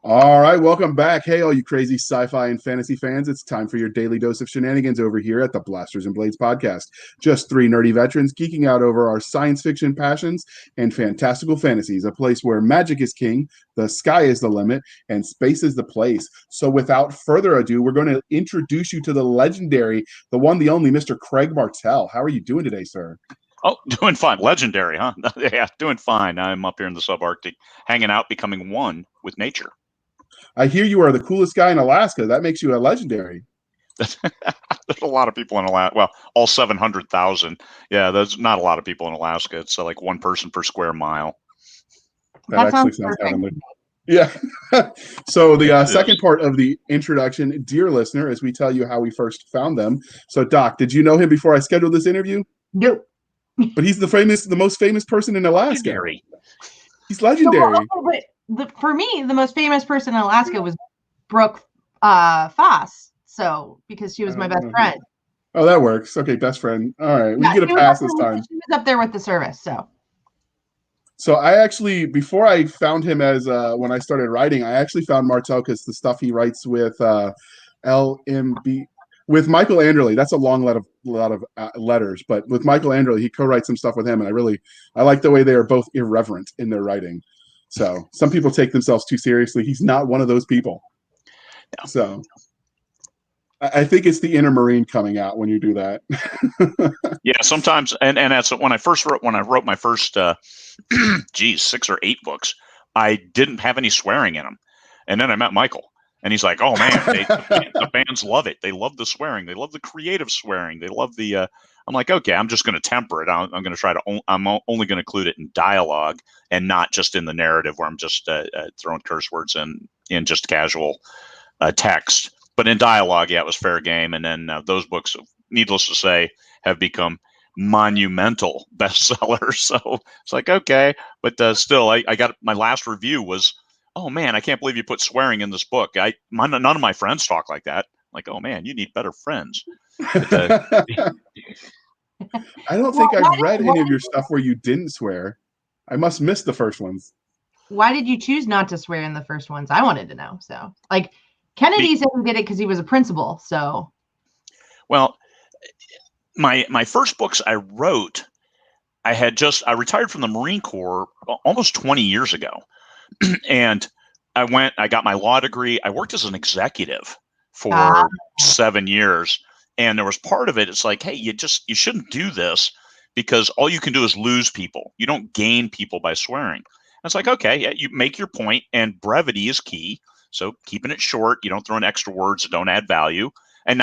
All right, welcome back. Hey, all you crazy sci-fi and fantasy fans. It's time for your daily dose of shenanigans over here at the Blasters and Blades podcast. Just three nerdy veterans geeking out over our science fiction passions and fantastical fantasies, a place where magic is king, the sky is the limit, and space is the place. So without further ado, we're going to introduce you to the legendary, the one, the only Mr. Craig Martelle. How are you doing today, sir? Oh, doing fine. Legendary, huh? Yeah, doing fine. I'm up here in the subarctic, hanging out, becoming one with nature. I hear you are the coolest guy in Alaska. That makes you a legendary. There's a lot of people in Alaska. Well, all 700,000. Yeah, there's not a lot of people in Alaska. It's like one person per square mile. That actually sounds heavenly. Yeah. So the second part of the introduction, dear listener, as we tell you how we first found them. So, Doc, did you know him before I scheduled this interview? Nope. But he's the most famous person in Alaska. Legendary. He's legendary. For me, the most famous person in Alaska was Brooke Foss. So, because she was my best friend. Oh, that works. Okay, best friend. All right, we get a pass this time. She was up there with the service, So I actually, before I found him as when I started writing, I actually found Martelle because the stuff he writes with LMB with Michael Anderle. That's a long lot of letters, but with Michael Anderle, he co-writes some stuff with him, and I like the way they are both irreverent in their writing. So some people take themselves too seriously. He's not one of those people. So I think it's the inner Marine coming out when you do that. Yeah, sometimes, and that's when I wrote my first, 6 or 8 books. I didn't have any swearing in them, and then I met Michael, and he's like, "Oh man, the fans love it. They love the swearing. They love the creative swearing. They love the." I'm like, okay, I'm just going to temper it. I'm going to try to. I'm only going to include it in dialogue and not just in the narrative where I'm just throwing curse words in just casual text. But in dialogue, yeah, it was fair game. And then those books, needless to say, have become monumental bestsellers. So it's like, okay, but still, I got my last review was, oh man, I can't believe you put swearing in this book. None of my friends talk like that. I'm like, oh man, you need better friends. But, I don't think I've read any of your stuff where you didn't swear. I must miss the first ones. Why did you choose not to swear in the first ones? I wanted to know. So, like, Kennedy said he did it because he was a principal. So, well, my first books I wrote, I retired from the Marine Corps almost 20 years ago, and I got my law degree. I worked as an executive for 7 years, and there was part of it. It's like, hey, you shouldn't do this because all you can do is lose people. You don't gain people by swearing. And it's like, okay, yeah, you make your point, and brevity is key. So keeping it short, you don't throw in extra words that don't add value. And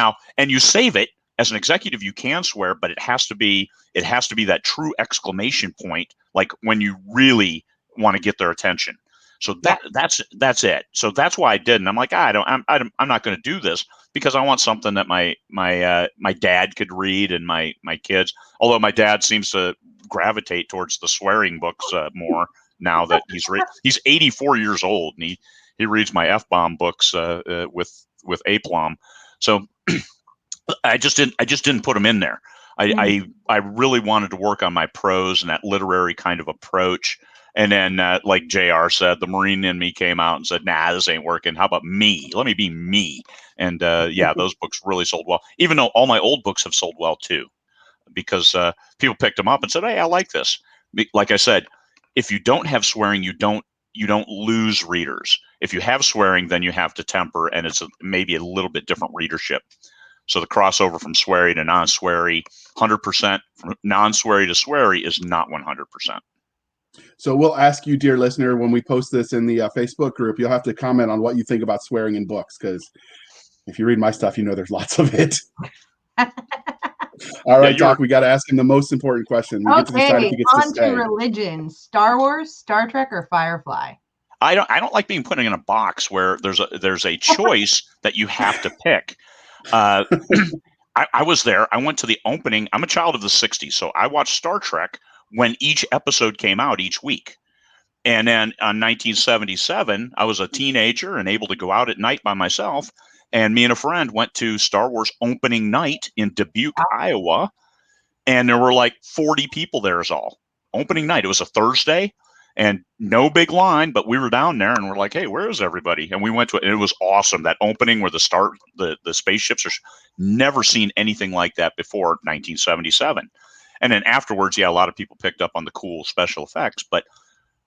you save it. As an executive, you can swear, but it has to be that true exclamation point, like when you really want to get their attention. So that's it. So that's why I didn't. I'm like, I'm not going to do this because I want something that my dad could read and my kids. Although my dad seems to gravitate towards the swearing books more now that he's 84 years old, and he reads my F-bomb books with aplomb. So I just didn't put them in there. I really wanted to work on my prose and that literary kind of approach. And then, like JR said, the Marine in me came out and said, nah, this ain't working. How about me? Let me be me. And those books really sold well, even though all my old books have sold well too, because people picked them up and said, hey, I like this. Like I said, if you don't have swearing, you don't lose readers. If you have swearing, then you have to temper, and it's maybe a little bit different readership. So the crossover from sweary to non-sweary, 100% from non-sweary to sweary is not 100%. So we'll ask you, dear listener, when we post this in the Facebook group, you'll have to comment on what you think about swearing in books, because if you read my stuff, you know there's lots of it. All right, Doc, we got to ask him the most important question. We get to decide if he gets to stay. On to religion: Star Wars, Star Trek, or Firefly? I don't like being put in a box where there's a choice that you have to pick. I was there. I went to the opening. I'm a child of the 60s, so I watched Star Trek when each episode came out each week. And then on 1977, I was a teenager and able to go out at night by myself. And me and a friend went to Star Wars opening night in Dubuque, Iowa. And there were like 40 people there is all. Opening night. It was a Thursday. and no big line, but we were down there and we're like, hey, where is everybody? And we went to it, and it was awesome. That opening where the spaceships are, never seen anything like that before 1977. And then afterwards, yeah, a lot of people picked up on the cool special effects. But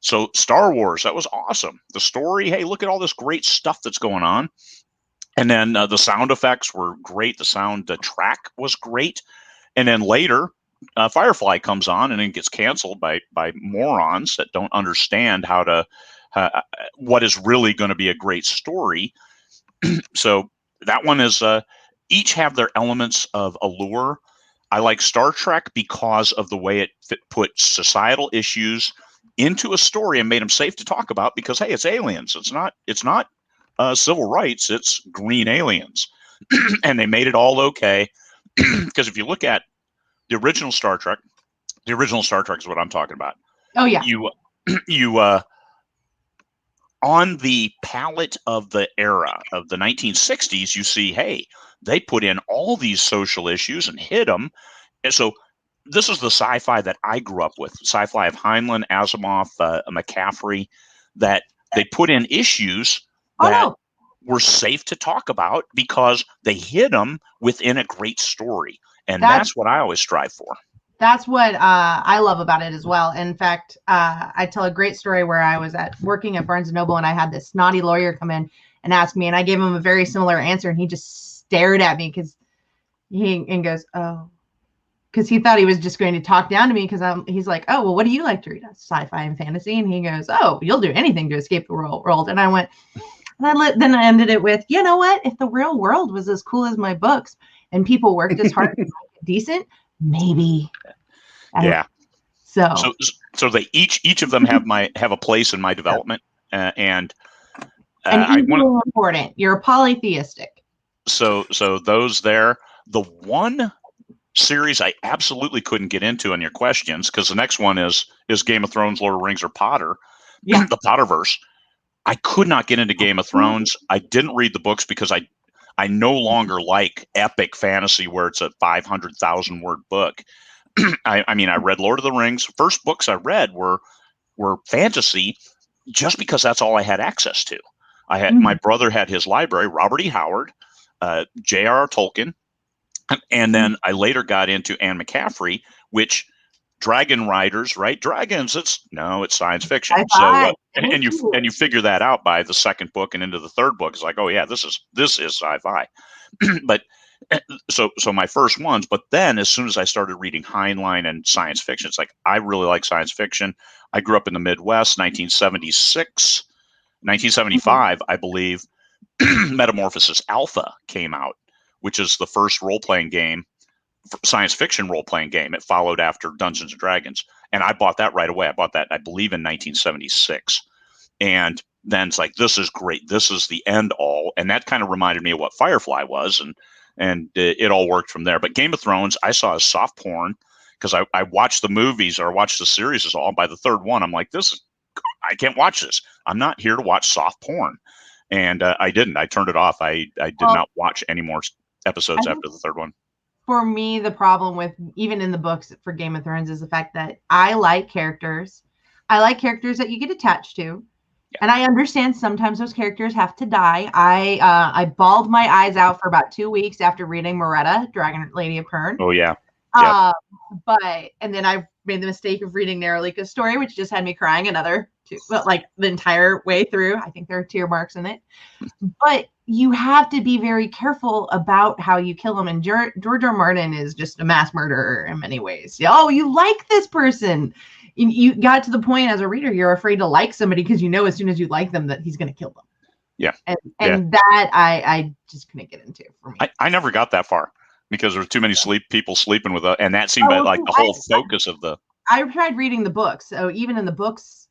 so Star Wars, that was awesome. The story, hey, look at all this great stuff that's going on. And then the sound effects were great. The sound track was great. And then later, Firefly comes on and then gets canceled by morons that don't understand how to what is really going to be a great story. So that one is each have their elements of allure. I like Star Trek because of the way it put societal issues into a story and made them safe to talk about. Because hey, it's aliens. It's not civil rights. It's green aliens, and they made it all okay. Because if you look at the original Star Trek is what I'm talking about. Oh yeah. You on the palette of the era of the 1960s, you see, hey, they put in all these social issues and hid them. And so this is the sci-fi that I grew up with, sci-fi of Heinlein, Asimov, McCaffrey, that they put in issues that were safe to talk about because they hid them within a great story. And that's what I always strive for. That's what I love about it as well. In fact, I tell a great story where I was working at Barnes & Noble, and I had this snotty lawyer come in and ask me, and I gave him a very similar answer, and he just stared at me because he goes, oh, because he thought he was just going to talk down to me because he's like, oh, well, what do you like to read? Sci-fi and fantasy. And he goes, oh, you'll do anything to escape the real world. And I went, then I ended it with, you know what? If the real world was as cool as my books and people worked as hard to make it decent, maybe. Yeah. So they each of them have a place in my development, and equally important. You're polytheistic. So those there, the one series I absolutely couldn't get into on your questions, because the next one is Game of Thrones, Lord of the Rings, or Potter. Yeah. The Potterverse. I could not get into Game of Thrones. I didn't read the books because I no longer like epic fantasy where it's a 500,000 word book. I mean, I read Lord of the Rings. First books I read were fantasy, just because that's all I had access to. I had my brother had his library, Robert E. Howard, J.R.R. Tolkien, and then I later got into Anne McCaffrey, which dragon riders, right? Dragons. It's science fiction. So and you figure that out by the second book and into the third book. It's like, oh yeah, this is sci-fi. But so my first ones, but then as soon as I started reading Heinlein and science fiction, it's like, I really like science fiction. I grew up in the Midwest, 1975, I believe, Metamorphosis Alpha came out, which is the first role-playing game, science fiction role-playing game. It followed after Dungeons and Dragons. And I bought that right away. I bought that, I believe, in 1976. And then it's like, this is great. This is the end all. And that kind of reminded me of what Firefly was. And it all worked from there. But Game of Thrones, I saw as soft porn because I watched the movies or watched the series as all. By the third one, I'm like, I can't watch this. I'm not here to watch soft porn. And I didn't. I turned it off. I did not watch any more episodes after the third one. For me, the problem with even in the books for Game of Thrones is the fact that I like characters. I like characters that you get attached to. Yeah. And I understand sometimes those characters have to die. I bawled my eyes out for about 2 weeks after reading Moretta, Dragon Lady of Pern. Oh, yeah. And then I made the mistake of reading Naralika's story, which just had me crying the entire way through. I think there are tear marks in it. But you have to be very careful about how you kill them. And George R. Martin is just a mass murderer in many ways. Oh, you like this person. You got to the point as a reader, you're afraid to like somebody because you know as soon as you like them that he's going to kill them. Yeah. And that I just couldn't get into for me. I never got that far because there were too many people sleeping with and that seemed like the whole focus of the. I tried reading the books. So even in the books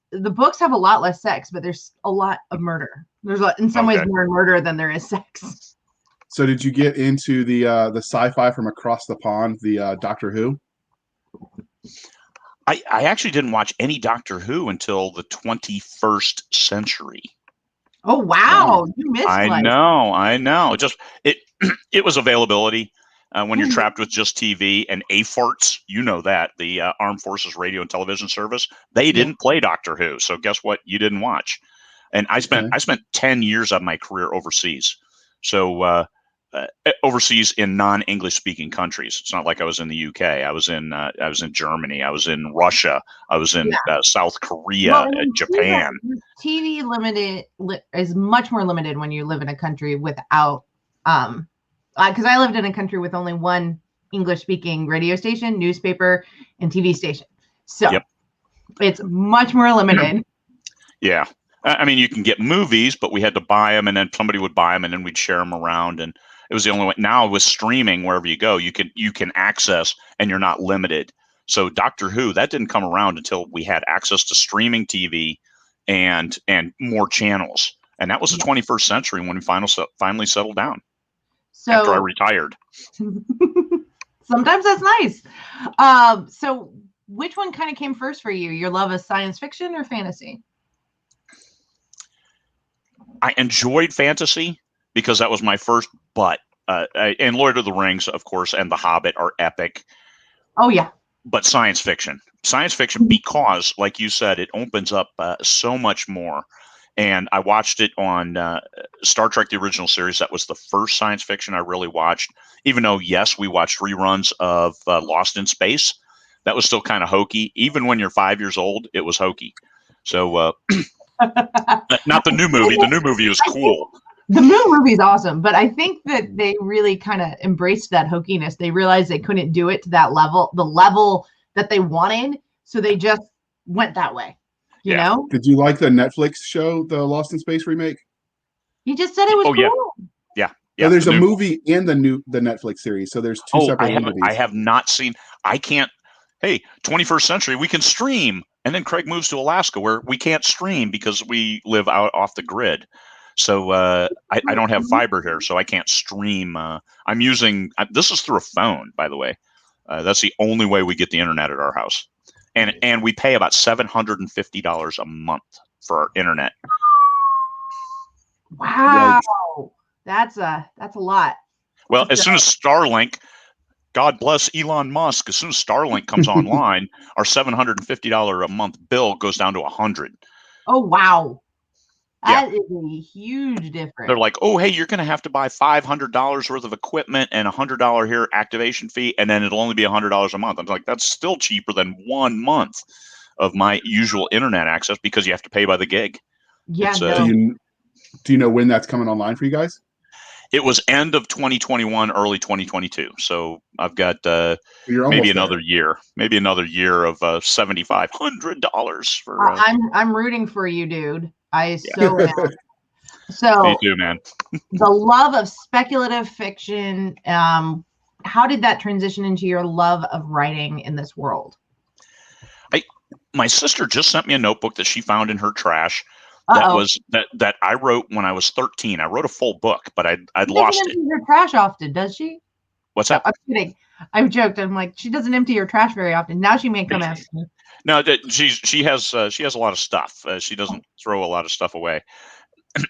have a lot less sex, but there's a lot of murder. There's in some ways more murder than there is sex. So did you get into the sci-fi from across the pond, the Doctor Who? I actually didn't watch any Doctor Who until the 21st century. Oh wow, you missed. I know. Just it was availability. when you're trapped with just TV and AFARTS, you know that, the Armed Forces Radio and Television Service, they didn't play Doctor Who. So guess what? You didn't watch. And I spent 10 years of my career overseas. So overseas in non-English speaking countries. It's not like I was in the UK. I was in Germany. I was in Russia. I was in South Korea, Japan. TV is much more limited when you live in a country without, because I lived in a country with only one English speaking radio station, newspaper, and TV station. So it's much more limited. Yeah. I mean, you can get movies, but we had to buy them, and then somebody would buy them, and then we'd share them around, and it was the only way. Now with streaming, wherever you go, you can access, and you're not limited. So Doctor Who, that didn't come around until we had access to streaming TV and more channels, and that was the 21st century when we finally settled down. So after I retired. Sometimes that's nice. So which one kind of came first for you? Your love of science fiction or fantasy? I enjoyed fantasy because that was my first, and Lord of the Rings, of course, and The Hobbit are epic. Oh, yeah. But science fiction, because, like you said, it opens up so much more. And I watched it on Star Trek, the original series. That was the first science fiction I really watched, even though, yes, we watched reruns of Lost in Space. That was still kind of hokey. Even when you're 5 years old, it was hokey. So not the new movie. The new movie was cool. The new movie is awesome, but I think that they really kind of embraced that hokiness. They realized they couldn't do it to that level, the level that they wanted, so they just went that way. You know? Did you like the Netflix show, the Lost in Space remake? You just said it was cool. Yeah. Yeah, there's a movie and the Netflix series, so there's two separate movies. I have not seen. I can't. Hey, 21st century, we can stream. And then Craig moves to Alaska where we can't stream because we live out off the grid. So I don't have fiber here, so I can't stream. I'm using, this is through a phone, by the way. That's the only way we get the internet at our house. And we pay about $750 a month for our internet. Wow. Yikes. That's a lot. Well, as soon as Starlink, God bless Elon Musk, as soon as Starlink comes online, our $750 a month bill goes down to $100. Oh, wow. That is a huge difference. They're like, oh, hey, you're going to have to buy $500 worth of equipment and $100 here activation fee, and then it'll only be $100 a month. I'm like, that's still cheaper than 1 month of my usual internet access because you have to pay by the gig. Yeah. Do you know when that's coming online for you guys? It was end of 2021, early 2022. So I've got maybe another year of $7,500 for. I'm rooting for you, dude. I so am. So me too, man. The love of speculative fiction. How did that transition into your love of writing in this world? My sister just sent me a notebook that she found in her trash. That I wrote when I was 13. I wrote a full book, but I'd lost it. Your trash often, does she? What's that? I'm kidding. I joked. I'm like, she doesn't empty her trash very often. Now she may come after me. No, she has a lot of stuff. She doesn't throw a lot of stuff away,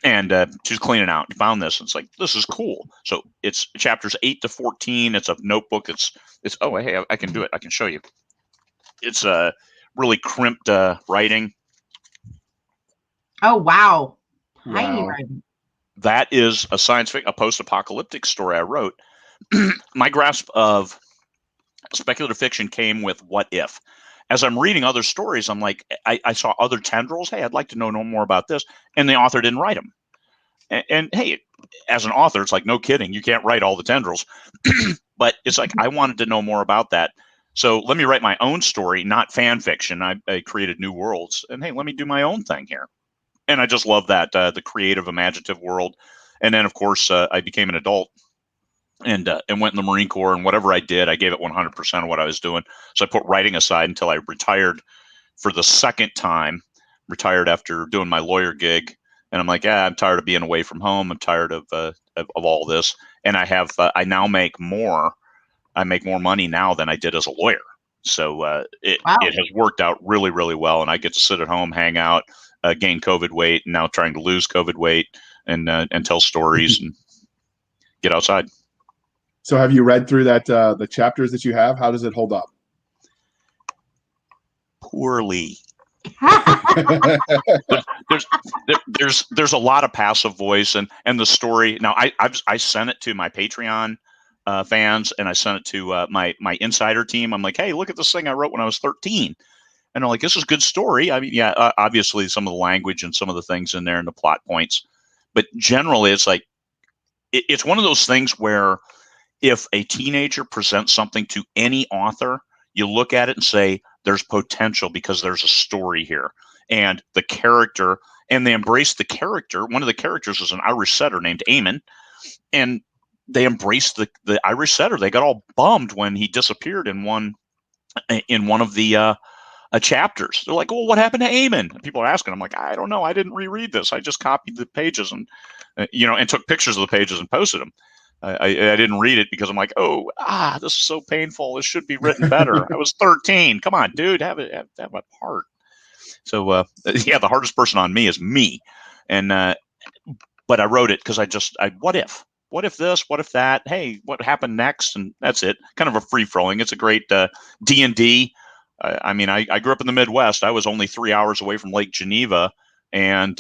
and she's cleaning out. Found this, and it's like, this is cool. So it's chapters 8 to 14. It's a notebook. It's oh, hey, I can do it. I can show you. It's really crimped writing. Oh, wow. Tiny writing. That is a post-apocalyptic story I wrote. My grasp of speculative fiction came with What If. As I'm reading other stories, I'm like, I saw other tendrils. Hey, I'd like to know more about this. And the author didn't write them. And hey, as an author, it's like, no kidding. You can't write all the tendrils. But it's like, I wanted to know more about that. So let me write my own story, not fan fiction. I created new worlds. And hey, let me do my own thing here. And I just love that, the creative, imaginative world. And then, of course, I became an adult and went in the Marine Corps. And whatever I did, I gave it 100% of what I was doing. So I put writing aside until I retired for the second time, retired after doing my lawyer gig. And I'm like, I'm tired of being away from home. I'm tired of all this. And I now make more. I make more money now than I did as a lawyer. So it has worked out really, really well. And I get to sit at home, hang out, gain COVID weight, and now trying to lose COVID weight and tell stories and get outside. So have you read through that the chapters that you have? How does it hold up? Poorly. there's a lot of passive voice and the story. Now I sent it to my Patreon fans, and I sent it to my insider team. I'm like, hey, look at this thing I wrote when I was 13, and they're like, this is a good story. I mean, yeah, obviously some of the language and some of the things in there and the plot points, but generally it's like it's one of those things where if a teenager presents something to any author, you look at it and say, there's potential because there's a story here. And the character, and they embrace the character. One of the characters is an Irish setter named Eamon. And they embraced the Irish setter. They got all bummed when he disappeared in one of the chapters. They're like, well, what happened to Eamon? And people are asking. I'm like, I don't know. I didn't reread this. I just copied the pages and, and took pictures of the pages and posted them. I didn't read it because I'm like, this is so painful. This should be written better. I was 13. Come on, dude, have a heart. So the hardest person on me is me, and but I wrote it because what if this, what if that? Hey, what happened next? And that's it. Kind of a free flowing. It's a great D&D. I mean, I grew up in the Midwest. I was only 3 hours away from Lake Geneva, and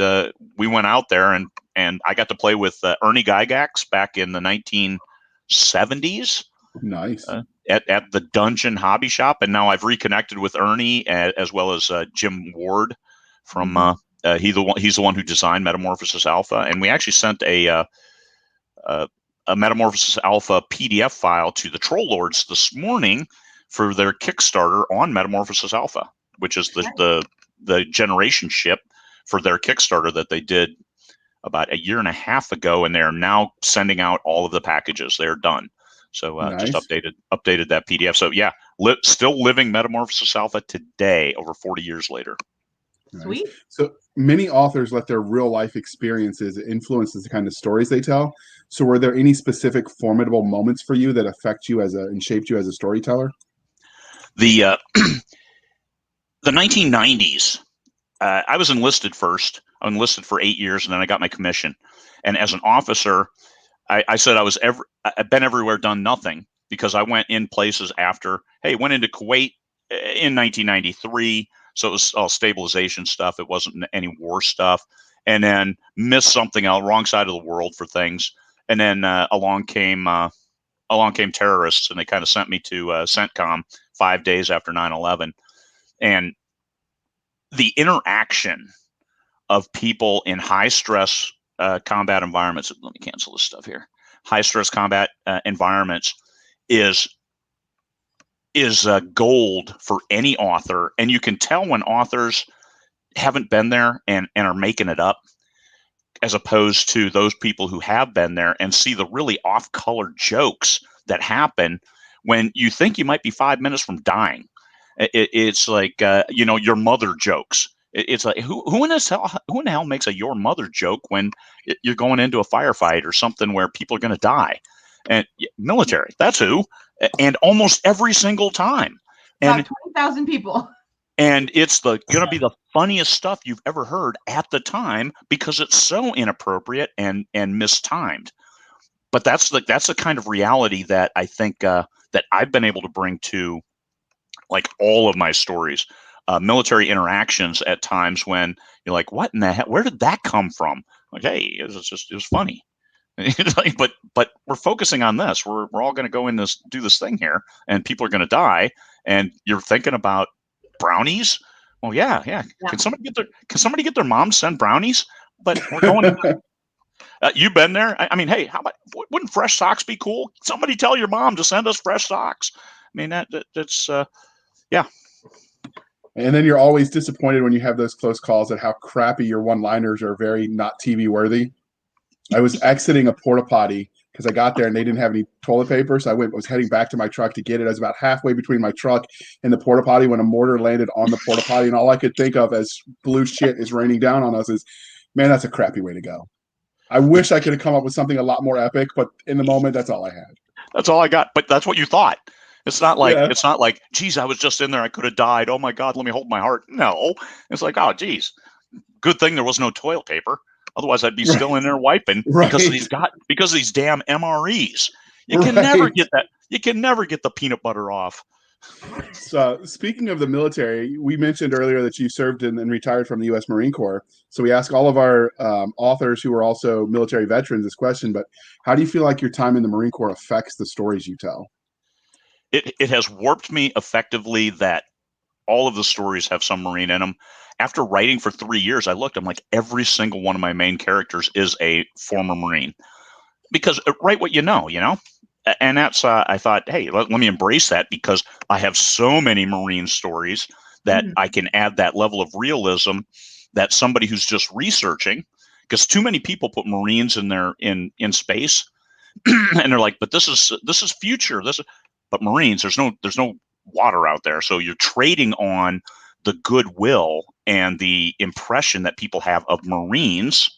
we went out there and I got to play with Ernie Gygax back in the 1970s. Nice. At the Dungeon Hobby Shop, and now I've reconnected with Ernie as well as Jim Ward from he's the one who designed Metamorphosis Alpha, and we actually sent a Metamorphosis Alpha PDF file to the Troll Lords this morning for their Kickstarter on Metamorphosis Alpha, which is the generation ship for their Kickstarter that they did about a year and a half ago, and they're now sending out all of the packages. They're done. So nice. Just updated that PDF. So yeah, still living Metamorphosis Alpha today, over 40 years later. Nice. Sweet. So many authors let their real life experiences influence the kind of stories they tell. So were there any specific formidable moments for you that affect you and shaped you as a storyteller? The 1990s. I was enlisted first. I enlisted for 8 years, and then I got my commission. And as an officer, I said I've been everywhere, done nothing, because I went in places after. Hey, went into Kuwait in 1993, so it was all stabilization stuff. It wasn't any war stuff. And then missed something else, wrong side of the world for things. And then along came terrorists, and they kind of sent me to CENTCOM 5 days after 9/11, and the interaction of people in high stress combat environments. Let me cancel this stuff here. High stress combat environments is gold for any author, and you can tell when authors haven't been there and are making it up, as opposed to those people who have been there and see the really off-color jokes that happen when you think you might be 5 minutes from dying. It's like your mother jokes. It's like who in the hell makes a your mother joke when you're going into a firefight or something where people are going to die? And military, that's who. And almost every single time. About And 20,000 people. And it's going to be the funniest stuff you've ever heard at the time, because it's so inappropriate and mistimed. But that's the kind of reality that I think that I've been able to bring to like all of my stories. Military interactions at times when you're like, what in the hell? Where did that come from? Like, hey, it was funny. Like, but we're focusing on this. We're all going to go in do this thing here, and people are going to die. And you're thinking about brownies. Well, yeah. Can somebody get their mom to send brownies? But we're going. You've been there. I mean, hey, how about wouldn't fresh socks be cool? Somebody tell your mom to send us fresh socks. I mean, that's yeah. And then you're always disappointed when you have those close calls at how crappy your one-liners are, very not TV worthy. I was exiting a porta potty because I got there and they didn't have any toilet paper. So I was heading back to my truck to get it. I was about halfway between my truck and the porta potty when a mortar landed on the porta potty. And all I could think of as blue shit is raining down on us is, man, that's a crappy way to go. I wish I could have come up with something a lot more epic, but in the moment, that's all I had. That's all I got. But that's what you thought. It's not like, geez, I was just in there. I could have died. Oh my God, let me hold my heart. No, it's like, oh, geez, good thing there was no toilet paper. Otherwise, I'd be still in there wiping because of these damn MREs. You can never Right. get that. You can never get the peanut butter off. So, speaking of the military, we mentioned earlier that you served in and retired from the U.S. Marine Corps. So, we ask all of our authors who are also military veterans this question, but how do you feel like your time in the Marine Corps affects the stories you tell? It has warped me effectively that all of the stories have some Marine in them. After writing for 3 years, I'm like, every single one of my main characters is a former Marine. Because write what you know. And that's, I thought, hey, let me embrace that, because I have so many Marine stories that I can add that level of realism that somebody who's just researching, because too many people put Marines in their in space, and they're like, but this is future. But Marines, there's no water out there, so you're trading on the goodwill and the impression that people have of Marines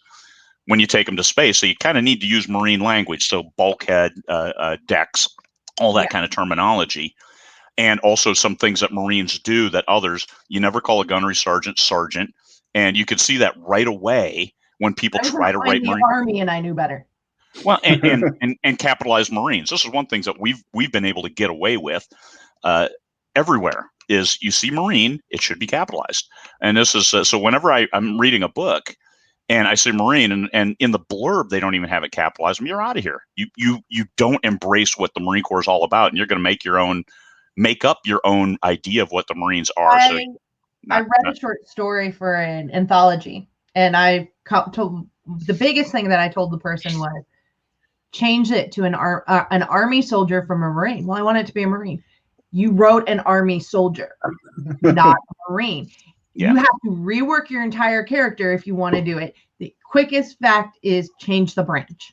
when you take them to space. So you kind of need to use Marine language, so bulkhead, decks, all that kind of terminology, and also some things that Marines do that others, you never call a gunnery sergeant sergeant, and you could see that right away when people try to write in the Marine. Army, and I knew better. Well, and capitalize Marines. This is one thing that we've been able to get away with everywhere. Is you see Marine, it should be capitalized, and this is so. Whenever I'm reading a book and I say Marine, and in the blurb they don't even have it capitalized, you're out of here. You don't embrace what the Marine Corps is all about, and you're going to make up your own idea of what the Marines are. I read a short story for an anthology, and told the biggest thing that I told the person was change it to an Army soldier from a Marine. Well, I want it to be a Marine. You wrote an Army soldier, not a Marine. Yeah. You have to rework your entire character if you want to do it. The quickest fact is change the branch.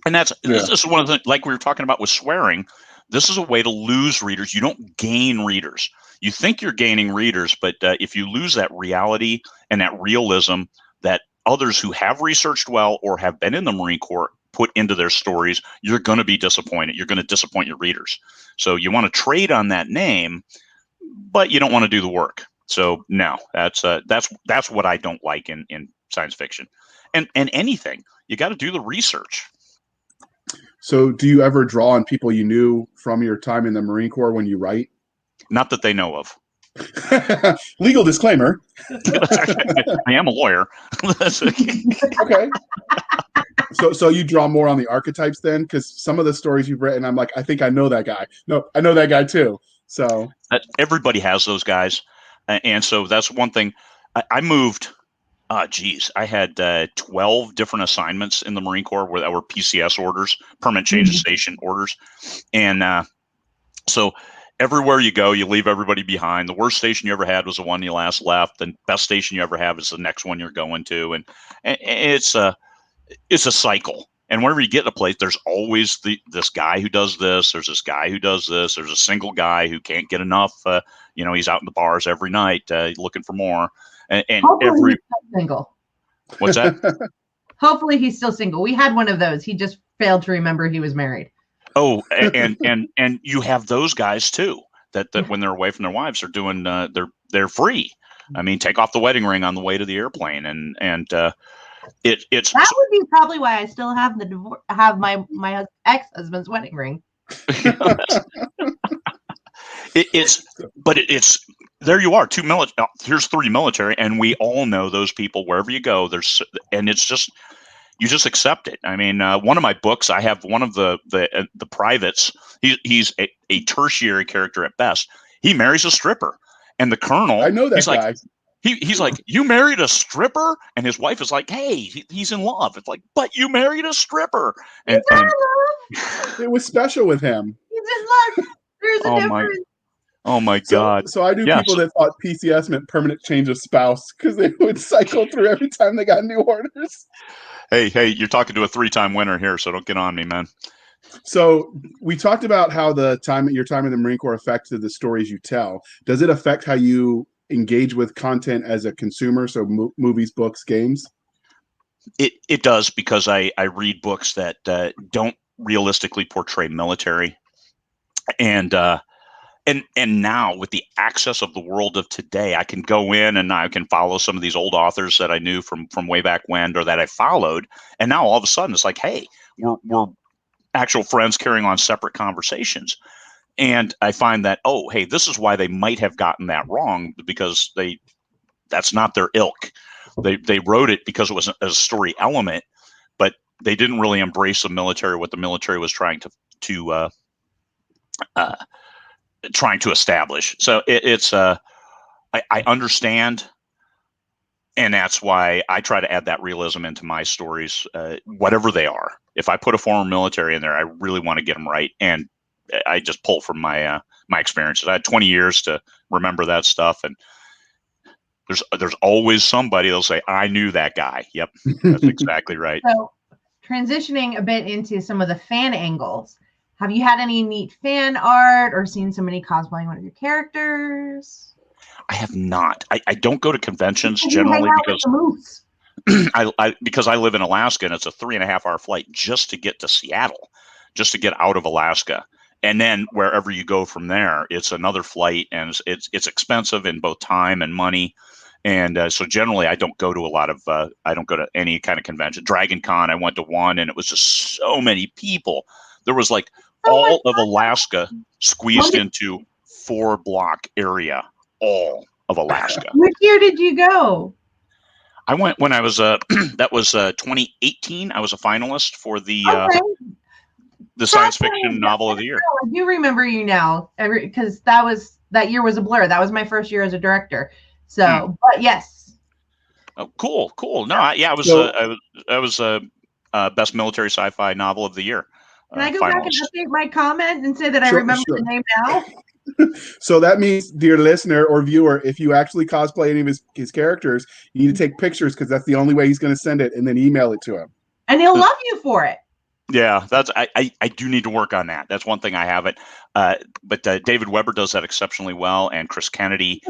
And this is one of the, like we were talking about with swearing, this is a way to lose readers. You don't gain readers. You think you're gaining readers, but if you lose that reality and that realism that others who have researched well or have been in the Marine Corps put into their stories, you're going to be disappointed. You're going to disappoint your readers. So you want to trade on that name, but you don't want to do the work. So no, that's what I don't like in science fiction, and anything. You got to do the research. So do you ever draw on people you knew from your time in the Marine Corps when you write? Not that they know of. Legal disclaimer. I am a lawyer. Okay. So you draw more on the archetypes then? Because some of the stories you've written, I'm like, I think I know that guy. No, I know that guy too. So everybody has those guys. And so that's one thing. I moved, I had 12 different assignments in the Marine Corps that were PCS orders, permanent change of station orders. And so everywhere you go, you leave everybody behind. The worst station you ever had was the one you last left. The best station you ever have is the next one you're going to. And it's a cycle. And whenever you get in a place, there's always this guy who does this. There's this guy who does this. There's a single guy who can't get enough. He's out in the bars every night looking for more. And hopefully he's still single. What's that? Hopefully he's still single. We had one of those. He just failed to remember he was married. Oh, and you have those guys too. That when they're away from their wives, they're doing they're free. I mean, take off the wedding ring on the way to the airplane, and it's that would be probably why I still have my ex-husband's wedding ring. It's there you are, here's 3 military, and we all know those people wherever you go. And it's just, you just accept it. I mean, one of my books, I have one of the privates. He's a tertiary character at best. He marries a stripper, and the colonel, I know that guy. Like, he's like, you married a stripper? And his wife is like, hey, he's in love. It's like, but you married a stripper. And it was special with him. He's in love. There's a difference. Oh my God. So I knew people that thought PCS meant permanent change of spouse because they would cycle through every time they got new orders. Hey, you're talking to a 3-time winner here, so don't get on me, man. So we talked about how your time in the Marine Corps affected the stories you tell. Does it affect how you engage with content as a consumer? So movies, books, games? It does, because I read books that don't realistically portray military. And now with the access of the world of today, I can go in and I can follow some of these old authors that I knew from way back when, or that I followed. And now all of a sudden it's like, hey, we're actual friends carrying on separate conversations. And I find that, oh, hey, this is why they might have gotten that wrong, because that's not their ilk. They wrote it because it was a story element, but they didn't really embrace the military, what the military was trying to establish. So I understand, and that's why I try to add that realism into my stories, whatever they are. If I put a former military in there, I really want to get them right, and I just pull from my my experiences. I had 20 years to remember that stuff, and there's always somebody that'll say, "I knew that guy." Yep, that's exactly right. So, transitioning a bit into some of the fan angles, have you had any neat fan art or seen somebody cosplaying one of your characters? I have not. I don't go to conventions You generally hang out with because the moose. because I live in Alaska, and it's a 3.5 hour flight just to get to Seattle, just to get out of Alaska. And then wherever you go from there, it's another flight, and it's expensive in both time and money. And so generally, I don't go to I don't go to any kind of convention. Dragon Con, I went to one, and it was just so many people. There was like all of Alaska squeezed into 4-block area, all of Alaska. Which year did you go? I went when I was that was 2018. I was a finalist for the science fiction novel of the year. I do remember you now, because that year was a blur. That was my first year as a director. So, but yes. Oh, cool. No, I was best military sci-fi novel of the year. Can I go back and update my comment and say that I remember the name now? So that means, dear listener or viewer, if you actually cosplay any of his characters, you need to take pictures, because that's the only way he's going to send it, and then email it to him. And he'll love you for it. Yeah, I do need to work on that. That's one thing I haven't. But David Weber does that exceptionally well, and Chris Kennedy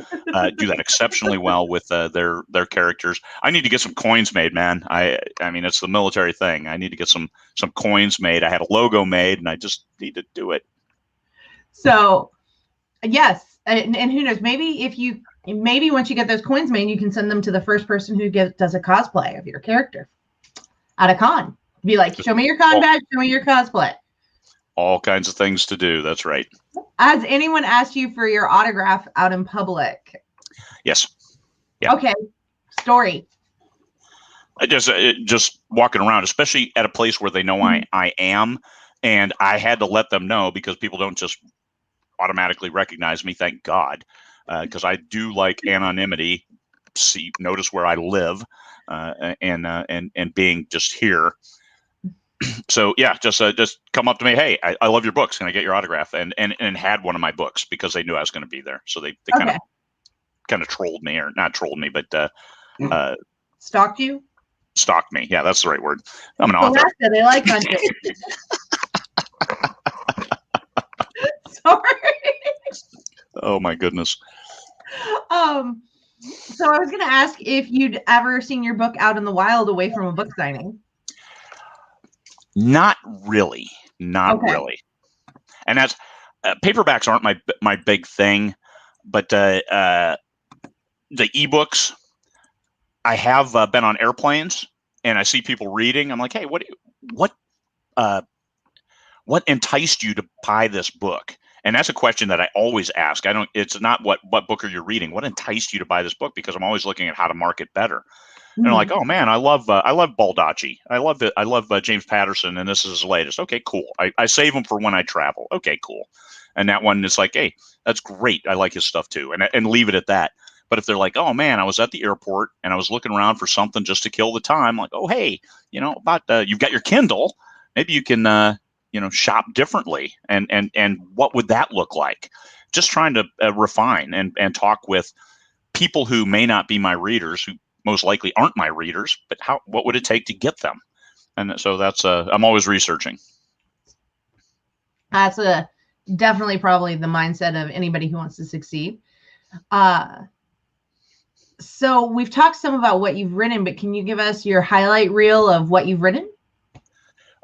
do that exceptionally well with their characters. I need to get some coins made, man. I mean, it's the military thing. I need to get some coins made. I had a logo made, and I just need to do it. So, yes, and who knows? Maybe once you get those coins made, you can send them to the first person who does a cosplay of your character at a con. Be like, show me your con badge, show me your cosplay. All kinds of things to do. That's right. Has anyone asked you for your autograph out in public? Yes. Yeah. Okay. Story. I just walking around, especially at a place where they know I am, and I had to let them know, because people don't just automatically recognize me. Thank God, because I do like anonymity. Notice where I live, and being just here. So yeah, just come up to me. Hey, I love your books. Can I get your autograph? And had one of my books, because they knew I was going to be there. So they kind of trolled me, or not trolled me, but stalked you. Stalked me. Yeah, that's the right word. I'm an author. Alaska, they like hunting. Sorry. Oh my goodness. So I was going to ask if you'd ever seen your book out in the wild away from a book signing. Not really. Really. And that's paperbacks aren't my big thing, but the ebooks, I have been on airplanes, and I see people reading. I'm like, hey, what enticed you to buy this book? And that's a question that I always ask. It's not what book are you reading? What enticed you to buy this book? Because I'm always looking at how to market better. And they're like, oh man, I love Baldacci. I love James Patterson, and this is his latest. Okay, cool. I save them for when I travel. Okay, cool. And that one is like, hey, that's great. I like his stuff too. And leave it at that. But if they're like, oh man, I was at the airport and I was looking around for something just to kill the time, like, oh hey, you've got your Kindle, maybe you can shop differently, and what would that look like? Just trying to refine and talk with people who may not be my readers, who most likely aren't my readers, but what would it take to get them? And so that's I'm always researching. That's definitely probably the mindset of anybody who wants to succeed. So we've talked some about what you've written, but can you give us your highlight reel of what you've written?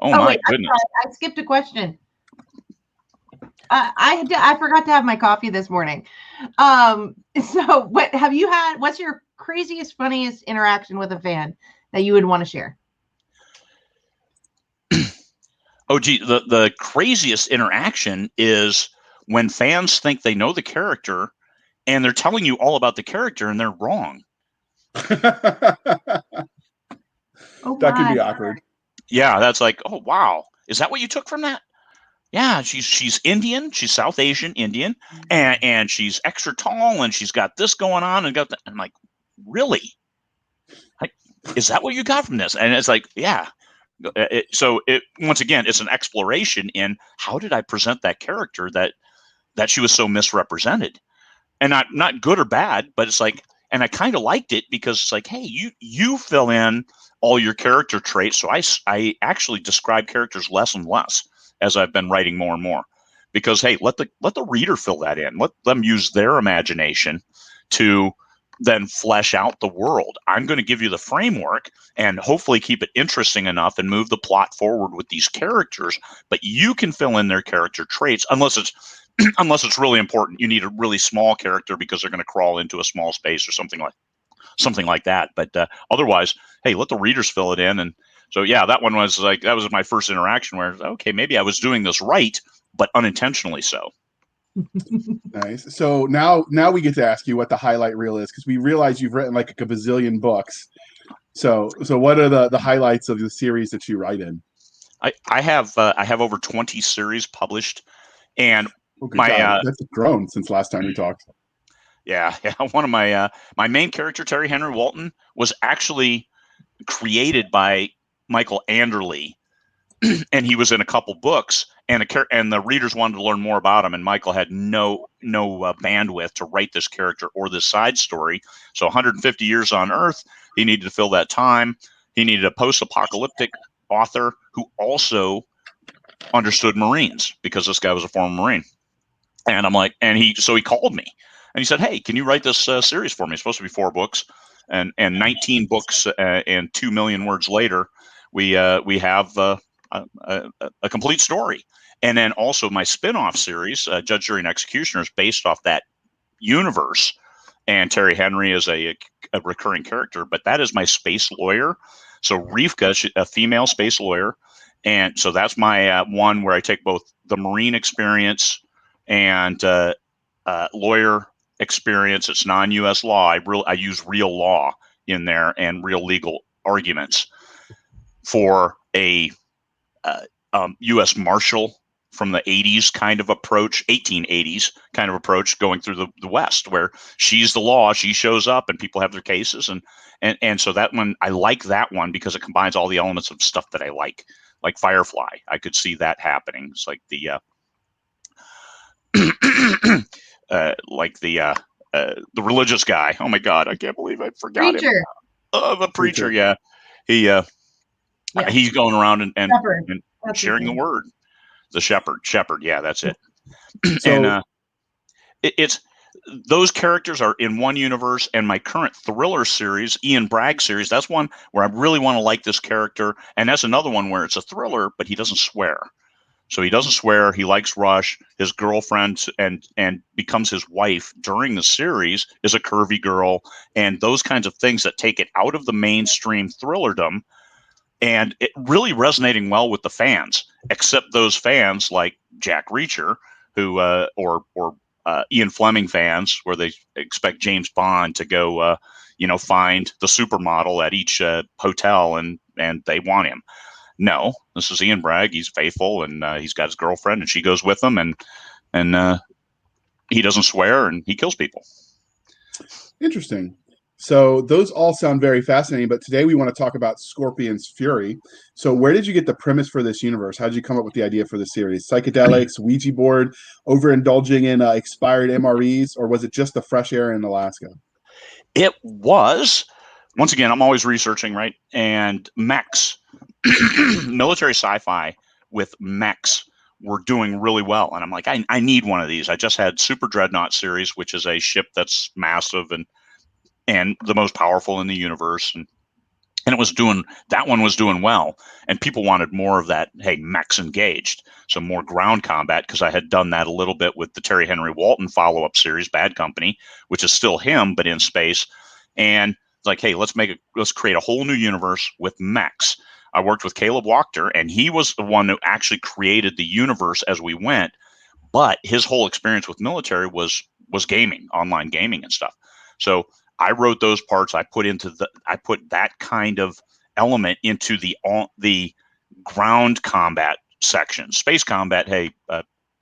Oh my goodness! I skipped a question. I forgot to have my coffee this morning. So what have you had? What's your craziest, funniest interaction with a fan that you would want to share? Oh, gee, the craziest interaction is when fans think they know the character and they're telling you all about the character and they're wrong. That Oh can my. be awkward. Yeah, that's like, oh wow, is that what you took from that? Yeah, she's Indian, she's South Asian Indian, and she's extra tall, and she's got this going on, and got that. I'm like, really? Like, is that what you got from this? And it's like, yeah. So once again, it's an exploration in how did I present that character that she was so misrepresented, and not good or bad, but it's like, and I kind of liked it because it's like, hey, you fill in all your character traits. So I actually describe characters less and less as I've been writing more and more, because hey, let the reader fill that in. Let them use their imagination to then flesh out the world. I'm going to give you the framework and hopefully keep it interesting enough and move the plot forward with these characters, but you can fill in their character traits unless it's really important. You need a really small character because they're going to crawl into a small space or something like that. But otherwise, hey, let the readers fill it in. And so, yeah, that was my first interaction where, okay, maybe I was doing this right, but unintentionally so. Nice. So now we get to ask you what the highlight reel is, because we realize you've written like a bazillion books. So what are the highlights of the series that you write in? I have over 20 series published, and Oh, good my God, that's grown since last time we talked. yeah, one of my main character, Terry Henry Walton, was actually created by Michael Anderley, and he was in a couple books, and the readers wanted to learn more about him, and Michael had no bandwidth to write this character or this side story. So 150 years on Earth, he needed to fill that time. He needed a post-apocalyptic author who also understood Marines, because this guy was a former Marine. And I'm like, he called me and he said, hey, can you write this series for me? It's supposed to be 4 books, and 19 books, and 2 million words later, we have a complete story. And then also my spin-off series, Judge, Jury, and Executioner, is based off that universe. And Terry Henry is a recurring character, but that is my space lawyer. So Rivka, a female space lawyer. And so that's my one where I take both the Marine experience and lawyer experience. It's non-U.S. law. I use real law in there and real legal arguments for a U.S. Marshal from the 80s kind of approach, 1880s kind of approach, going through the West, where she's the law, she shows up, and people have their cases, and so that one, I like that one because it combines all the elements of stuff that I like Firefly. I could see that happening. It's like the the religious guy. Oh my God, I can't believe I forgot him. Preacher. The preacher, yeah. He he's going around and sharing the word. The shepherd, yeah, that's it. So, And it's those characters are in one universe, and my current thriller series, Ian Bragg series, that's one where I really want to like this character, and that's another one where it's a thriller, but he doesn't swear. So he doesn't swear. He likes Rush. His girlfriend and becomes his wife during the series is a curvy girl, and those kinds of things that take it out of the mainstream thrillerdom, and it really resonating well with the fans, except those fans like Jack Reacher, who or Ian Fleming fans, where they expect James Bond to go, find the supermodel at each hotel, and they want him. No, this is Ian Bragg. He's faithful, and he's got his girlfriend, and she goes with him, and he doesn't swear, and he kills people. Interesting. So those all sound very fascinating, but today we want to talk about Scorpion's Fury. So where did you get the premise for this universe? How did you come up with the idea for the series? Psychedelics, Ouija board, overindulging in expired MREs, or was it just the fresh air in Alaska? It was, once again, I'm always researching, right? And mechs, military sci-fi with mechs were doing really well. And I'm like, I need one of these. I just had Super Dreadnought series, which is a ship that's massive and the most powerful in the universe. And that one was doing well. And people wanted more of that, hey, mechs engaged. So more ground combat, because I had done that a little bit with the Terry Henry Walton follow-up series, Bad Company, which is still him, but in space. And it's like, hey, let's create a whole new universe with mechs. I worked with Caleb Wachter, and he was the one who actually created the universe as we went. But his whole experience with military was gaming, online gaming and stuff. So I wrote those parts. I put that kind of element into the ground combat section. Space combat, hey,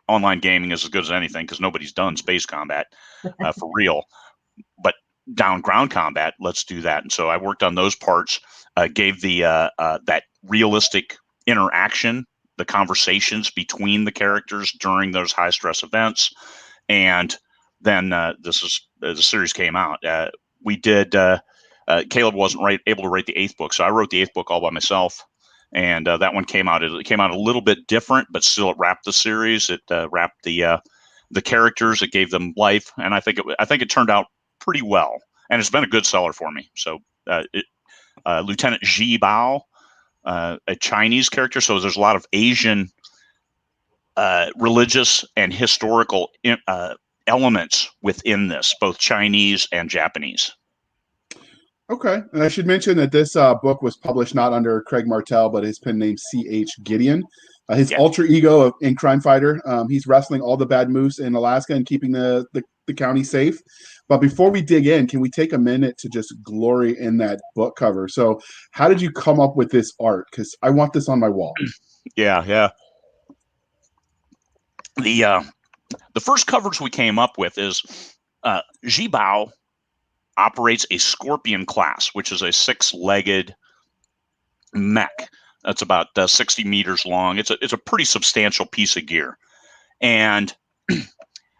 online gaming is as good as anything because nobody's done space combat for real. But down ground combat, let's do that. And so I worked on those parts, gave the that realistic interaction, the conversations between the characters during those high stress events. And then the series came out. We did. Caleb wasn't able to write the 8th book, so I wrote the 8th book all by myself. And that one came out. It came out a little bit different, but still it wrapped the series. It wrapped the characters. It gave them life, and I think it turned out pretty well. And it's been a good seller for me. So Lieutenant Ji Bao, a Chinese character. So there's a lot of Asian religious and historical elements within this, both Chinese and Japanese. Okay. And I should mention that this book was published not under Craig Martelle, but his pen name C.H. Gideon. His alter ego in Crime Fighter. He's wrestling all the bad moose in Alaska and keeping the county safe. But before we dig in, can we take a minute to just glory in that book cover? So how did you come up with this art? Because I want this on my wall. Yeah. The first covers we came up with is Ji Bao operates a Scorpion class, which is a 6-legged mech. That's about 60 meters long. It's a pretty substantial piece of gear. And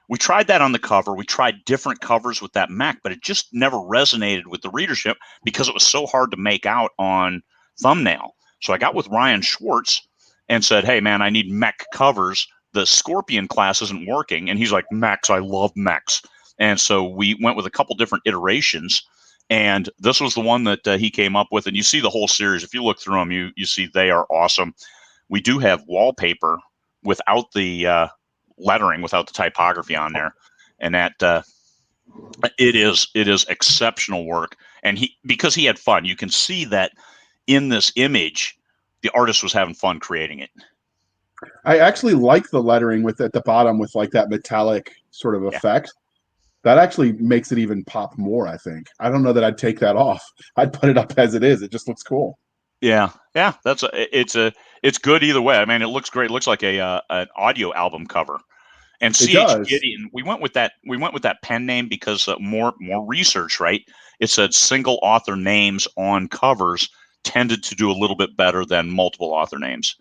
we tried that on the cover. We tried different covers with that mech, but it just never resonated with the readership because it was so hard to make out on thumbnail. So I got with Ryan Schwartz and said, hey, man, I need mech covers. The Scorpion class isn't working. And he's like, mechs, I love mechs. And so we went with a couple different iterations, and this was the one that he came up with. And you see the whole series. If you look through them, you see they are awesome. We do have wallpaper without the lettering, without the typography on there, and that it is exceptional work. And because he had fun, you can see that in this image, the artist was having fun creating it. I actually like the lettering with at the bottom with like that metallic sort of effect. That actually makes it even pop more, I think. I don't know that I'd take that off. I'd put it up as it is. It just looks cool. Yeah. It's good either way. I mean, it looks great. It looks like an audio album cover. And C.H. Gideon, we went with that pen name because more research, right? It said single author names on covers tended to do a little bit better than multiple author names.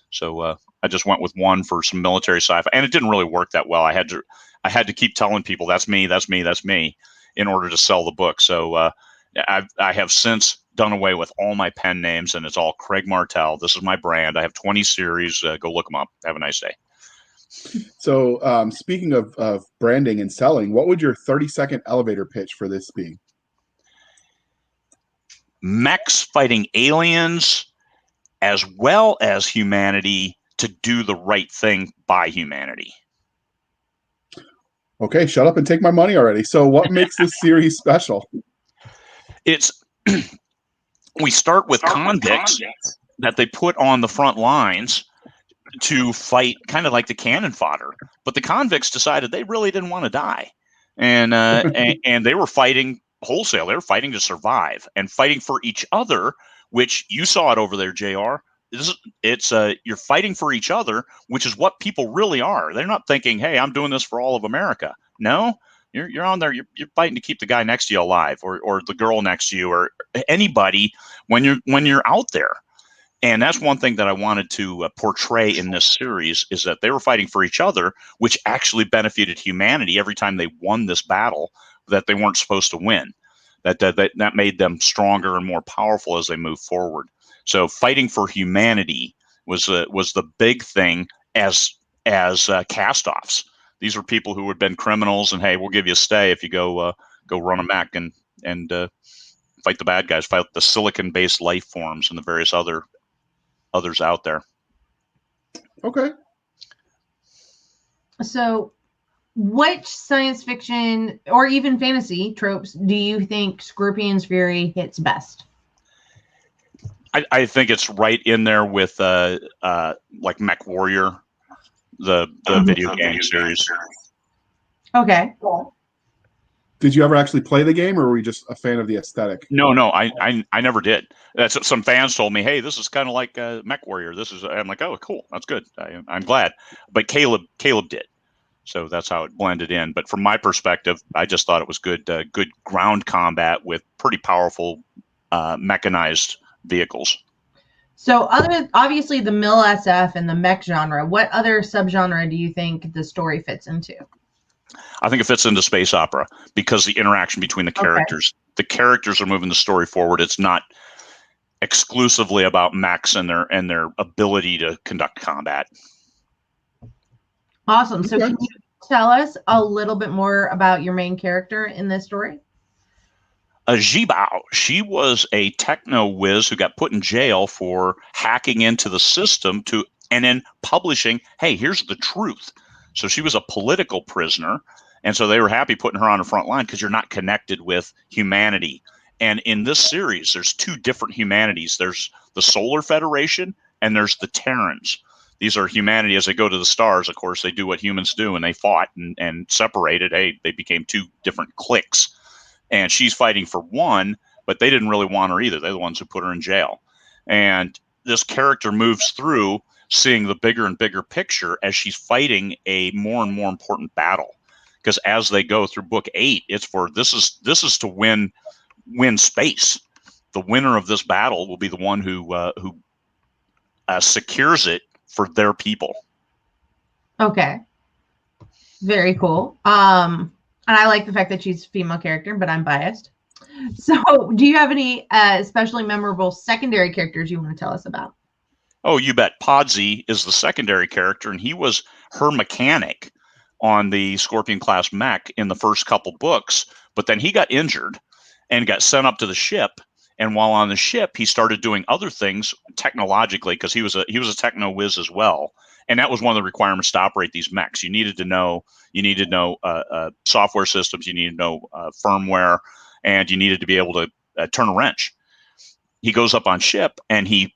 So I just went with one for some military sci-fi, and it didn't really work that well. I had to keep telling people that's me in order to sell the book. So I have since done away with all my pen names, and it's all Craig Martelle. This is my brand. I have 20 series. Go look them up. Have a nice day. So speaking of branding and selling, what would your 30-second elevator pitch for this be? Mechs fighting aliens as well as humanity to do the right thing by humanity. Okay, shut up and take my money already. So what makes this series special? It's we start with convicts that they put on the front lines to fight, kind of like the cannon fodder. But the convicts decided they really didn't want to die, and and they were fighting wholesale. They were fighting to survive and fighting for each other, which you saw it over there, JR. You're fighting for each other, which is what people really are. They're not thinking, hey, I'm doing this for all of America. No, you're on there. You're fighting to keep the guy next to you alive, or the girl next to you, or anybody when you're out there. And that's one thing that I wanted to portray in this series is that they were fighting for each other, which actually benefited humanity every time they won this battle that they weren't supposed to win. That made them stronger and more powerful as they move forward. So fighting for humanity was the big thing as cast-offs. These are people who had been criminals, and hey, we'll give you a stay if you go run a mech and fight the bad guys, fight the silicon-based life forms and the various others out there. Okay. So which science fiction or even fantasy tropes do you think Scorpion's Fury hits best? I think it's right in there with like Mech Warrior, the video game series. Okay. Did you ever actually play the game, or were you just a fan of the aesthetic? No, I never did. That's what some fans told me. Hey, this is kind of like Mech Warrior. This is. I'm like, oh, cool, that's good. I'm glad. But Caleb did, so that's how it blended in. But from my perspective, I just thought it was good ground combat with pretty powerful mechanized vehicles. So obviously the mill SF and the mech genre, what other subgenre do you think the story fits into? I think it fits into space opera because the interaction between the characters. Okay. The characters are moving the story forward. It's not exclusively about mechs and their ability to conduct combat. Awesome. So can you tell us a little bit more about your main character in this story? Jibao. She was a techno whiz who got put in jail for hacking into the system and then publishing, hey, here's the truth. So she was a political prisoner. And so they were happy putting her on the front line because you're not connected with humanity. And in this series, there's two different humanities. There's the Solar Federation and there's the Terrans. These are humanity as they go to the stars. Of course, they do what humans do, and they fought and separated. Hey, they became two different cliques. And she's fighting for one, but they didn't really want her either. They're the ones who put her in jail. And this character moves through seeing the bigger and bigger picture as she's fighting a more and more important battle. Because as they go through book 8, it's for this is to win space. The winner of this battle will be the one who secures it for their people. Okay. Very cool. And I like the fact that she's a female character, but I'm biased. So do you have any especially memorable secondary characters you want to tell us about? Oh, you bet. Podsy is the secondary character, and he was her mechanic on the Scorpion class mech in the first couple books, but then he got injured and got sent up to the ship. And while on the ship, he started doing other things technologically because he was a techno whiz as well. And that was one of the requirements to operate these mechs. You needed to know software systems, you needed to know firmware, and you needed to be able to turn a wrench. He goes up on ship and he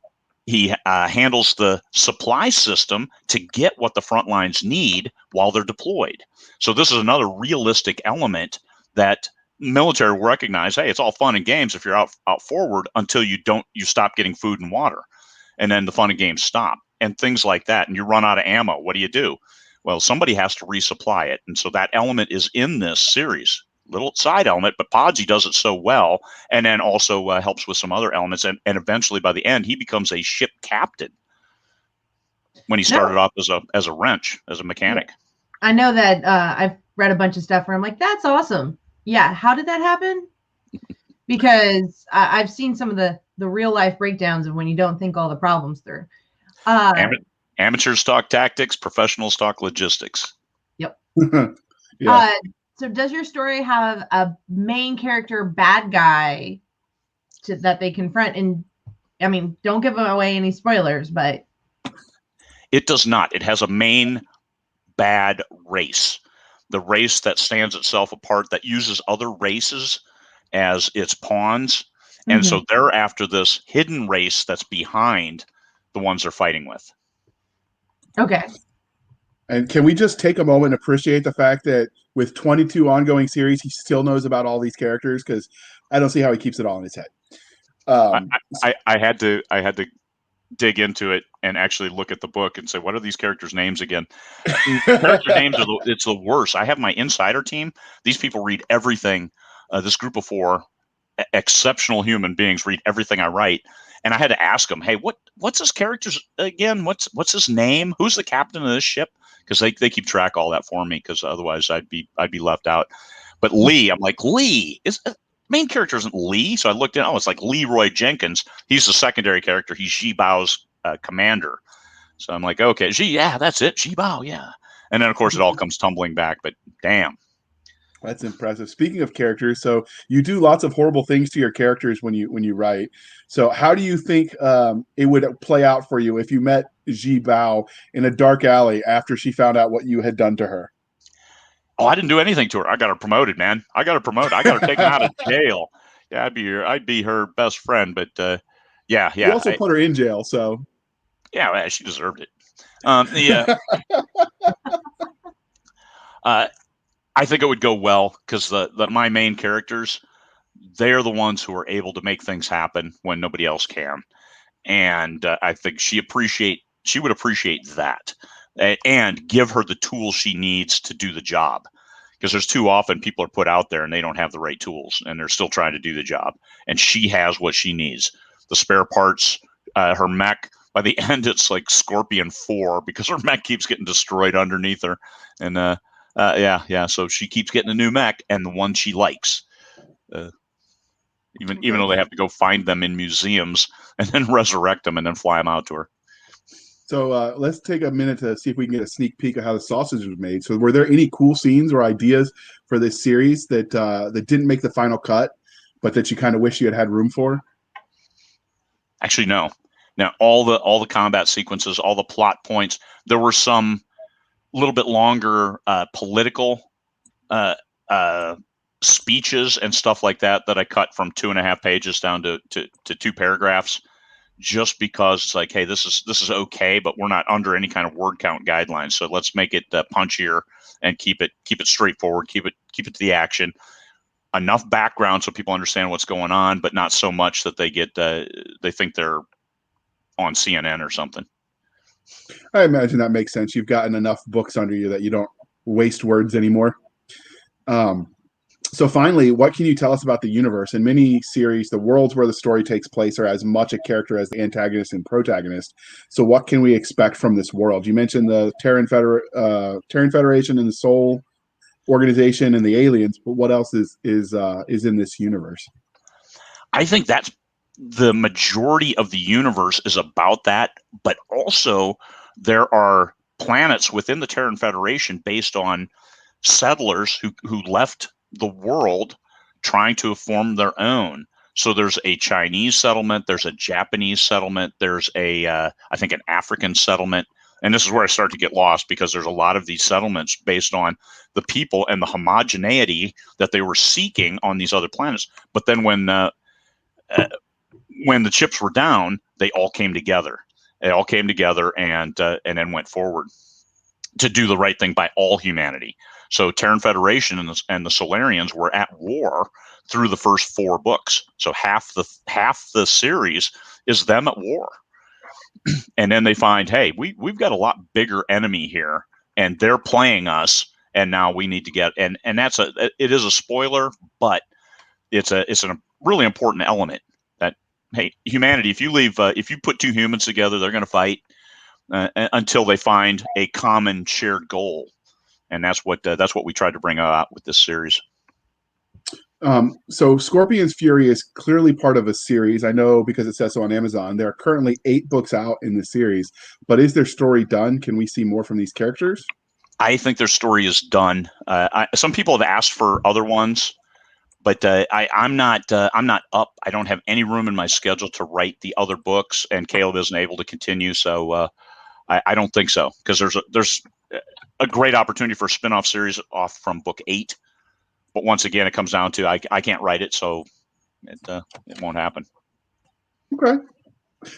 handles the supply system to get what the front lines need while they're deployed. So this is another realistic element that military will recognize. Hey, it's all fun and games if you're out forward until you stop getting food and water, and then the fun and games stop and things like that. And you run out of ammo. What do? Well, somebody has to resupply it, and so that element is in this series. Little side element, but Podsy does it so well, and then also helps with some other elements. And eventually, by the end, he becomes a ship captain when he started off as a wrench, as a mechanic. I know that I've read a bunch of stuff where I'm like, that's awesome. Yeah, how did that happen? Because I've seen some of the real life breakdowns of when you don't think all the problems through. Amateurs talk tactics, professionals talk logistics. Yep. Yeah. So does your story have a main character bad guy that they confront? And I mean, don't give away any spoilers, but it does not. It has a main bad race, the race that stands itself apart, that uses other races as its pawns. And so they're after this hidden race that's behind the ones they're fighting with. Okay. And can we just take a moment and appreciate the fact that with 22 ongoing series, he still knows about all these characters? Because I don't see how he keeps it all in his head. I had to dig into it and actually look at the book and say, what are these characters' names again? Character names it's the worst. I have my insider team. These people read everything. This group of 4 exceptional human beings read everything I write. And I had to ask them, hey, what's this character's again? What's his name? Who's the captain of this ship? Because they keep track of all that for me, because otherwise I'd be left out. But Lee, I'm like, Lee is main character isn't Lee. So I looked at, it's like Leroy Jenkins. He's the secondary character. He's Jibao's commander. So I'm like, okay, yeah, that's it, Jibao, yeah. And then of course it all comes tumbling back. But damn. That's impressive. Speaking of characters, so you do lots of horrible things to your characters when you write. So how do you think it would play out for you if you met Ji Bao in a dark alley after she found out what you had done to her? Oh, I didn't do anything to her. I got her promoted, man. I got her taken out of jail. Yeah, I'd be her best friend. But Yeah, You yeah, also put her in jail, so yeah. Well, she deserved it. Yeah. I think it would go well because my main characters, they're the ones who are able to make things happen when nobody else can, and I think she would appreciate that, and give her the tools she needs to do the job. Because there's too often people are put out there and they don't have the right tools and they're still trying to do the job. And she has what she needs: the spare parts, her mech. By the end, it's like Scorpion 4 because her mech keeps getting destroyed underneath her, and yeah. So she keeps getting a new mech and the one she likes. Uh, even though they have to go find them in museums and then resurrect them and then fly them out to her. So let's take a minute to see if we can get a sneak peek of how the sausage was made. So were there any cool scenes or ideas for this series that that didn't make the final cut, but that you kind of wish you had room for? Actually, no. Now all the combat sequences, all the plot points, there were some little bit longer political uh, uh, speeches and stuff like that I cut from 2.5 pages down to 2 paragraphs, just because it's like, hey, this is okay, but we're not under any kind of word count guidelines, so let's make it punchier and keep it straightforward, keep it to the action, enough background so people understand what's going on, but not so much that they get they think they're on CNN or something. I imagine that makes sense. You've gotten enough books under you that you don't waste words anymore. Um, so finally, what can you tell us about the universe? In many series, the worlds where the story takes place are as much a character as the antagonist and protagonist. So what can we expect from this world? You mentioned the Terran Federation and the Soul Organization and the aliens, but what else is in this universe? I think that's the majority of the universe is about that, but also there are planets within the Terran Federation based on settlers who left the world trying to form their own. So there's a Chinese settlement, there's a Japanese settlement, there's a I think an African settlement, and this is where I start to get lost because there's a lot of these settlements based on the people and the homogeneity that they were seeking on these other planets. But then when the chips were down, they all came together. They all came together and then went forward to do the right thing by all humanity. So Terran Federation and the Solarians were at war through the first 4 books. So half the series is them at war. And then they find, hey, we've got a lot bigger enemy here, and they're playing us, and now we need to get and it is a spoiler, but it's a really important element that, hey, humanity, if you put 2 humans together, they're going to fight until they find a common shared goal, and that's what we tried to bring out with this series. So Scorpion's Fury is clearly part of a series. I know because it says so on Amazon. There are currently 8 books out in the series, but is their story done? Can we see more from these characters? I think their story is done. Some people have asked for other ones, but I'm not up. I don't have any room in my schedule to write the other books, and Caleb isn't able to continue. So I don't think so, because there's a great opportunity for a spin-off series off from book 8. But once again, it comes down to I can't write it, so it won't happen. Okay.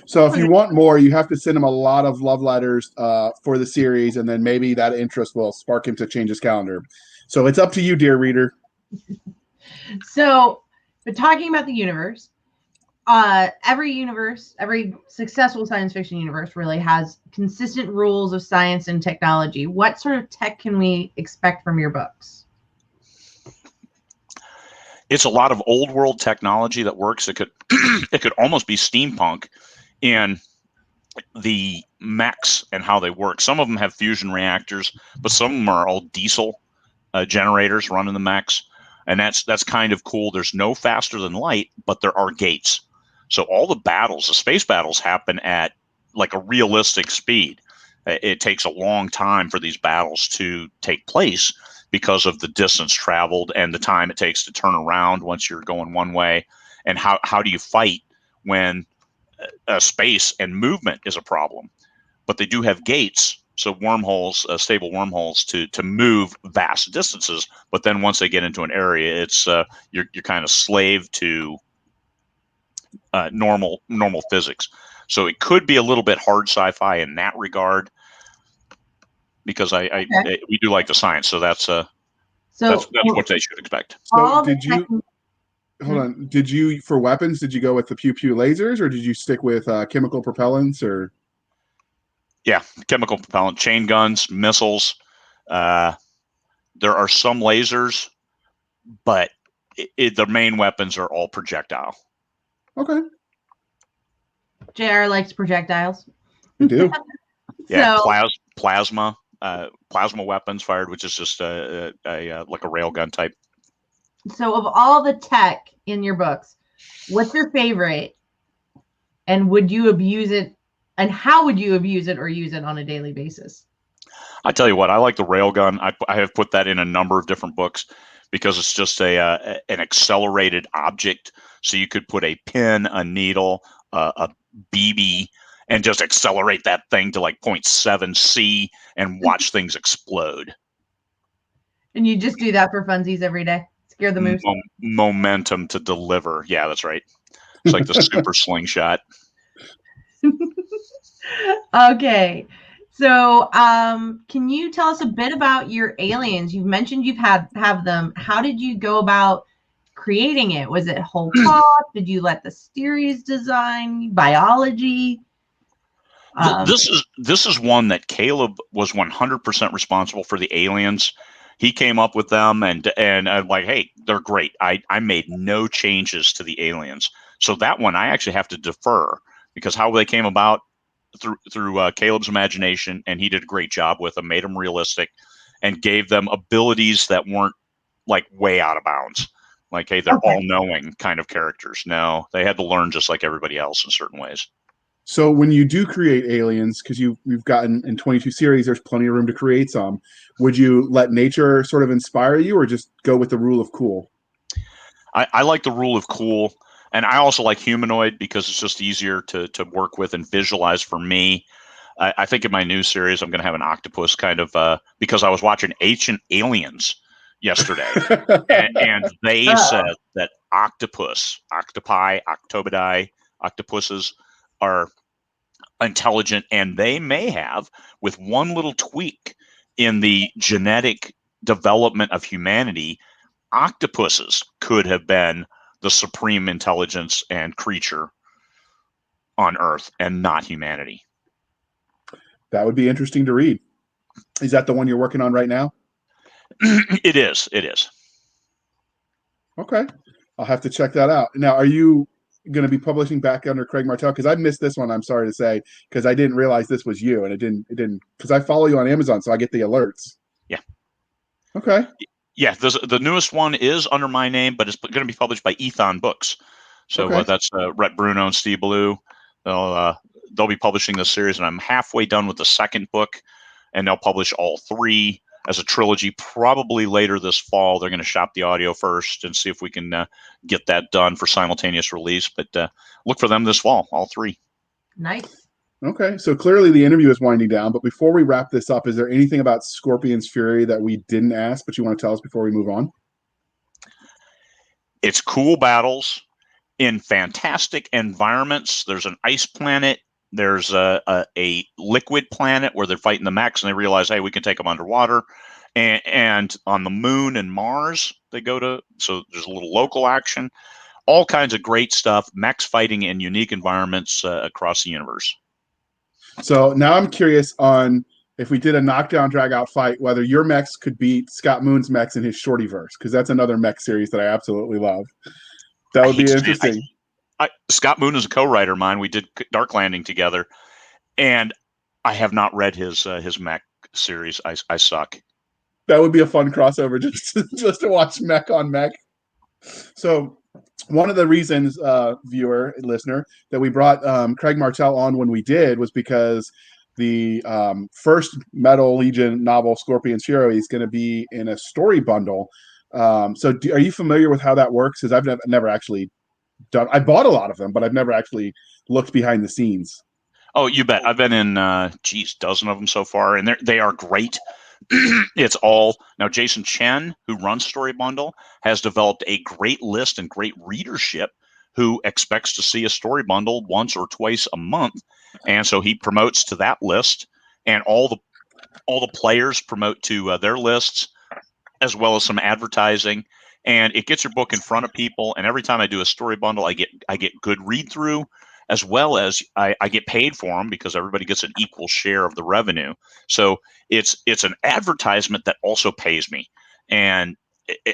So if you want more, you have to send him a lot of love letters for the series, and then maybe that interest will spark him to change his calendar. So it's up to you, dear reader. So, but talking about the universe, every successful science fiction universe really has consistent rules of science and technology. What sort of tech can we expect from your books? It's a lot of old world technology that works. It could almost be steampunk in the mechs and how they work. Some of them have fusion reactors, but some of them are all diesel generators running the mechs, and that's kind of cool. There's no faster than light, but there are gates. So all the space battles, happen at like a realistic speed. It takes a long time for these battles to take place because of the distance traveled and the time it takes to turn around once you're going one way. And how do you fight when space and movement is a problem? But they do have gates, so wormholes, stable wormholes to move vast distances. But then once they get into an area, it's you're kind of slave to normal physics. So it could be a little bit hard sci-fi in that regard, because we do like the science. So that's what they should expect. So hold on? Did you, for weapons, did you go with the pew pew lasers, or did you stick with chemical propellants, or? Yeah, chemical propellant, chain guns, missiles. There are some lasers, but the main weapons are all projectile. Okay. JR likes projectiles. I do. Yeah, So, plasma weapons fired, which is just like a railgun type. So of all the tech in your books, what's your favorite? And would you abuse it? And how would you abuse it or use it on a daily basis? I tell you what, I like the railgun. I have put that in a number of different books because it's just an accelerated object. So you could put a pin, a needle, a BB, and just accelerate that thing to like 0.7 C and watch things explode. And you just do that for funsies every day? Scare the moose? Momentum to deliver. Yeah, that's right. It's like the super slingshot. Okay. So, can you tell us a bit about your aliens? You've mentioned have them. How did you go about creating it? Was it whole cloth? Did you let the series design, biology? This is one that Caleb was 100% responsible for, the aliens. He came up with them, and I'm like, hey, they're great. I made no changes to the aliens. So that one I actually have to defer, because how they came about through Caleb's imagination, and he did a great job with them, made them realistic, and gave them abilities that weren't like way out of bounds. Like, hey, they're all-knowing kind of characters. No, they had to learn just like everybody else in certain ways. So when you do create aliens, because you've gotten in 22 series, there's plenty of room to create some. Would you let nature sort of inspire you, or just go with the rule of cool? I like the rule of cool, and I also like humanoid because it's just easier to work with and visualize for me. I think in my new series I'm going to have an octopus kind of because I was watching Ancient Aliens yesterday, and they said that octopuses are intelligent, and they may have, with one little tweak in the genetic development of humanity, octopuses could have been the supreme intelligence and creature on Earth, and not humanity. That would be interesting to read. Is that the one you're working on right now? It is. Okay. I'll have to check that out. Now, are you going to be publishing back under Craig Martelle? Because I missed this one, I'm sorry to say, because I didn't realize this was you, and it didn't, because I follow you on Amazon, so I get the alerts. Yeah. Okay. Yeah, the newest one is under my name, but it's going to be published by Ethon Books. So that's Rhett Bruno and Steve Ballou. They'll be publishing this series, and I'm halfway done with the second book, and they'll publish all three as a trilogy probably later this fall. They're going to shop the audio first and see if we can get that done for simultaneous release. But look for them this fall, all three. Nice. Okay, so clearly the interview is winding down, but before we wrap this up, is there anything about Scorpion's Fury that we didn't ask, but you want to tell us before we move on? It's cool battles in fantastic environments. There's an ice planet. There's a liquid planet where they're fighting the mechs, and they realize, hey, we can take them underwater. And on the moon and Mars, they go to, so there's a little local action. All kinds of great stuff, mechs fighting in unique environments across the universe. So now I'm curious on, if we did a knockdown drag out fight, whether your mechs could beat Scott Moon's mechs in his Shortyverse, because that's another mech series that I absolutely love. That would be interesting. Scott Moon is a co-writer of mine. We did Dark Landing together, and I have not read his mech series. I suck. That would be a fun crossover, just to watch mech on mech. So one of the reasons, viewer, listener, that we brought Craig Martelle on when we did was because the first Metal Legion novel, Scorpion's Fury, is going to be in a story bundle. So are you familiar with how that works? Because I've never actually done. I bought a lot of them, but I've never actually looked behind the scenes. Oh, you bet. I've been in, dozen of them so far, and they are great. It's all now. Jason Chen, who runs Story Bundle, has developed a great list and great readership who expects to see a story bundle once or twice a month, and so he promotes to that list, and all the players promote to their lists, as well as some advertising, and it gets your book in front of people. And every time I do a story bundle, I get good read through, as well as I get paid for them because everybody gets an equal share of the revenue. So it's an advertisement that also pays me, and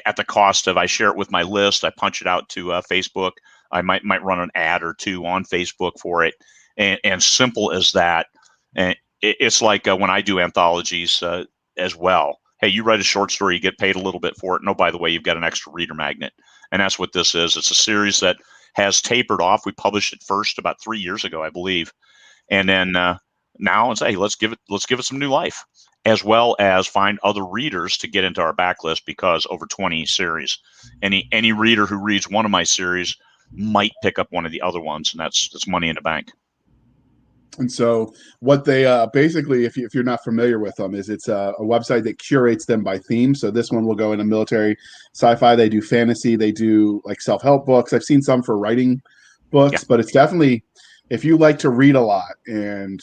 at the cost of, I share it with my list, I punch it out to Facebook. I might run an ad or two on Facebook for it, and simple as that. And it's like when I do anthologies as well. Hey, you write a short story, you get paid a little bit for it. No, by the way, you've got an extra reader magnet. And that's what this is. It's a series that has tapered off. We published it first about 3 years ago, I believe. And then now it's, hey, let's give it some new life, as well as find other readers to get into our backlist, because over 20 series. Any reader who reads one of my series might pick up one of the other ones, and that's money in the bank. And so what they basically, if you're not familiar with them, is it's a website that curates them by theme. So this one will go into military, sci-fi. They do fantasy. They do like self-help books. I've seen some for writing books, but it's definitely, if you like to read a lot and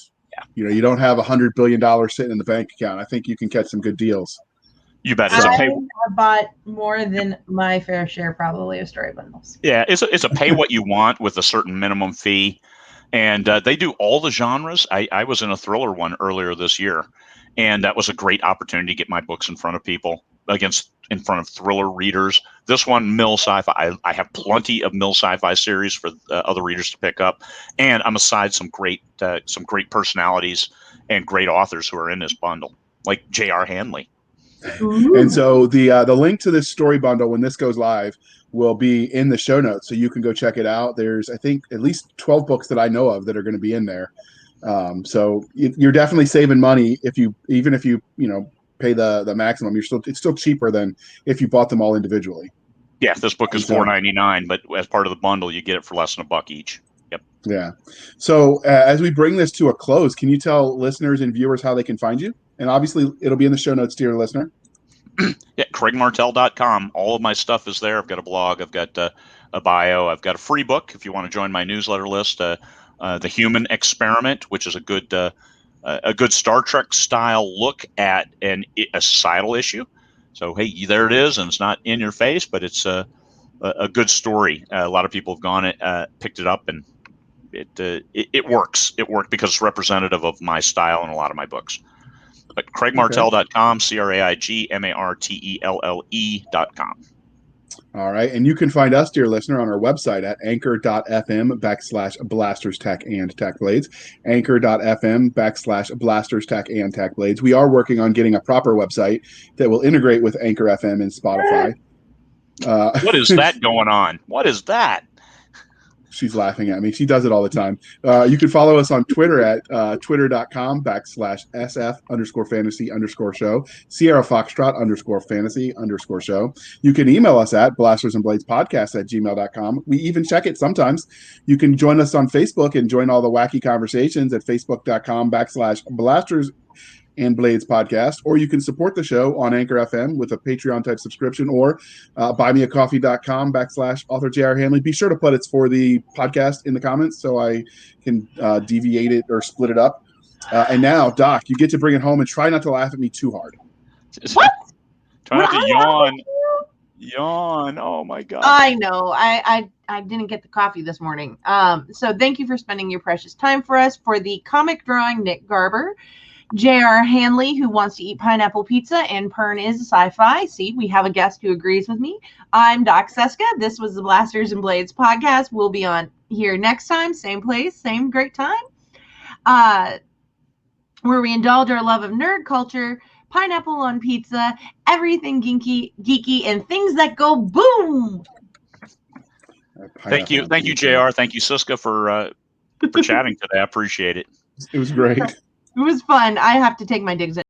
you don't have $100 billion sitting in the bank account, I think you can catch some good deals. You bet. I have bought more than my fair share, probably, of story bundles. Yeah, it's a pay what you want with a certain minimum fee. And they do all the genres. I was in a thriller one earlier this year, and that was a great opportunity to get my books in front of people, in front of thriller readers. This one, mill sci-fi. I have plenty of mill sci-fi series for other readers to pick up, and I'm aside some great personalities and great authors who are in this bundle, like J.R. Handley. Ooh. And so the link to this story bundle, when this goes live, will be in the show notes, so you can go check it out. There's, I think, at least 12 books that I know of that are going to be in there. So you're definitely saving money even if you pay the maximum. It's still cheaper than if you bought them all individually. Yeah, this book is $4.99, but as part of the bundle, you get it for less than $1 each. Yep. Yeah. So as we bring this to a close, can you tell listeners and viewers how they can find you? And obviously, it'll be in the show notes, dear listener. Yeah, CraigMartelle.com. All of my stuff is there. I've got a blog. I've got a bio. I've got a free book if you want to join my newsletter list. The Human Experiment, which is a good Star Trek style look at a societal issue. So hey, there it is, and it's not in your face, but it's a good story. A lot of people have gone picked it up, and it works. It worked because it's representative of my style in a lot of my books. But CraigMartelle.com, CraigMartelle.com. All right. And you can find us, dear listener, on our website at anchor.fm/blasters, tack, and tack blades. Anchor.fm/blasters, tack, and tack blades. We are working on getting a proper website that will integrate with Anchor FM and Spotify. What is that going on? What is that? She's laughing at me. She does it all the time. You can follow us on Twitter at twitter.com/SF_fantasy_show, Sierra Foxtrot _fantasy_show. You can email us at blastersandbladespodcast@gmail.com. We even check it sometimes. You can join us on Facebook and join all the wacky conversations at facebook.com/blasters and Blades podcast, or you can support the show on Anchor FM with a Patreon type subscription, or buymeacoffee.com/author J.R. Handley. Be sure to put it's for the podcast in the comments so I can deviate it or split it up. And now, Doc, you get to bring it home, and try not to laugh at me too hard. What? Try not to yawn. Yawn. Oh my God. I know. I didn't get the coffee this morning. So thank you for spending your precious time for us. For the comic drawing, Nick Garber, J.R. Handley, who wants to eat pineapple pizza, and Pern is sci-fi. See, we have a guest who agrees with me. I'm Doc Cisca. This was the Blasters and Blades podcast. We'll be on here next time, same place, same great time, where we indulge our love of nerd culture, pineapple on pizza, everything geeky, and things that go boom. Thank you, JR. Thank you, Cisca, for chatting today. I appreciate it. It was great. It was fun. I have to take my digs